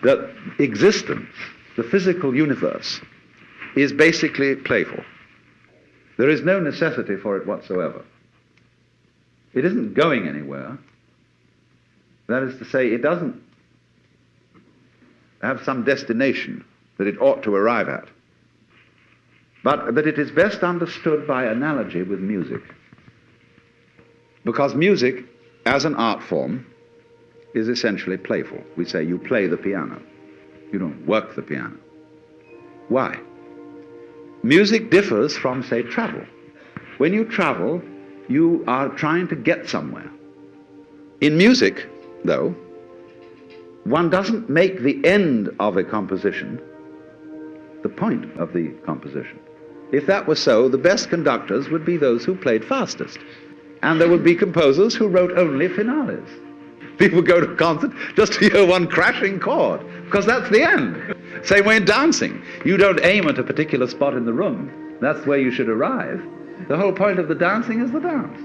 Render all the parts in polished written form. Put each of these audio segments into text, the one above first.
that existence, the physical universe, is basically playful. There is no necessity for it whatsoever. It isn't going anywhere. That is to say, it doesn't have some destination that it ought to arrive at. But that it is best understood by analogy with music. Because music, as an art form, is essentially playful. We say you play the piano. You don't work the piano. Why? Music differs from, say, travel. When you travel, you are trying to get somewhere. In music, though, one doesn't make the end of a composition the point of the composition. If that were so, the best conductors would be those who played fastest. And there would be composers who wrote only finales. People go to a concert just to hear one crashing chord, because that's the end. Same way in dancing. You don't aim at a particular spot in the room. That's where you should arrive. The whole point of the dancing is the dance.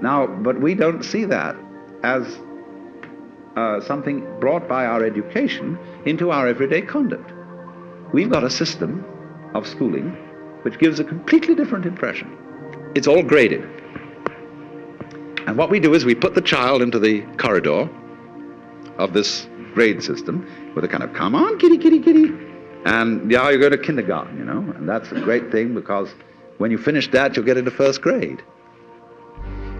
Now, but we don't see that as something brought by our education into our everyday conduct. We've got a system of schooling which gives a completely different impression. It's all graded. And what we do is we put the child into the corridor of this grade system with a kind of, come on, kitty, kitty, kitty. And yeah, you go to kindergarten, you know, and that's a great thing because when you finish that, you'll get into first grade.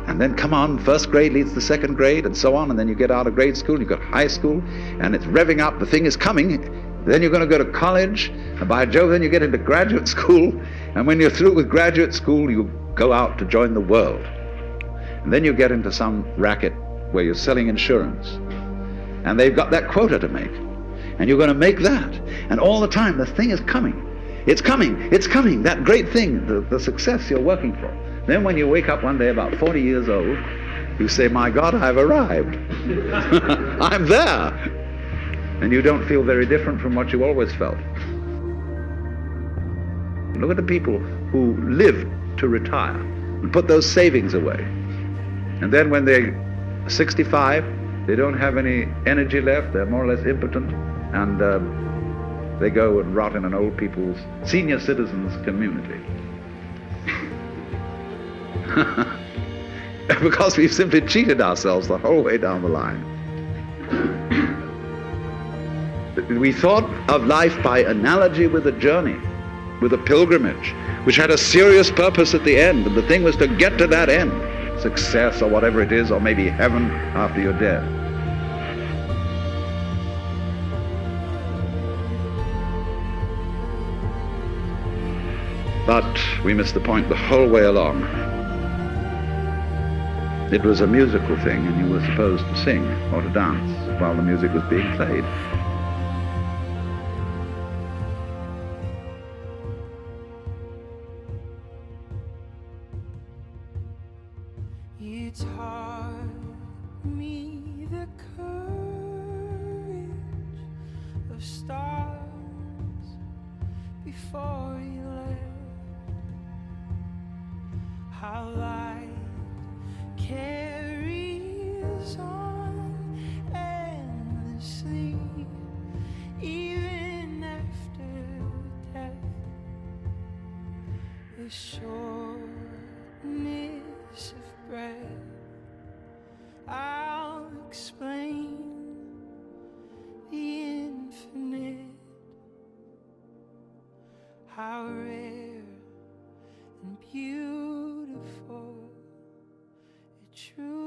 And then come on, first grade leads to second grade and so on, and then you get out of grade school, you've got high school, and it's revving up, the thing is coming. Then you're going to go to college, and by Jove, then you get into graduate school, and when you're through with graduate school, you go out to join the world. And then you get into some racket where you're selling insurance, and they've got that quota to make, and you're going to make that, and all the time the thing is coming. It's coming, it's coming, that great thing, the success you're working for. Then when you wake up one day about 40 years old, you say, my God, I've arrived. I'm there. And you don't feel very different from what you always felt. Look at the people who live to retire and put those savings away. And then when they're 65, they don't have any energy left, they're more or less impotent, and they go and rot in an old people's, senior citizens community. Because we've simply cheated ourselves the whole way down the line. We thought of life by analogy with a journey, with a pilgrimage, which had a serious purpose at the end, and the thing was to get to that end, success or whatever it is, or maybe heaven after you're dead. But we missed the point the whole way along. It was a musical thing, and you were supposed to sing or to dance while the music was being played. You taught me the courage of stars before you left. How life carries on endlessly, even after death. The shortness of breath, I'll explain the infinite, how rare and beautiful it truly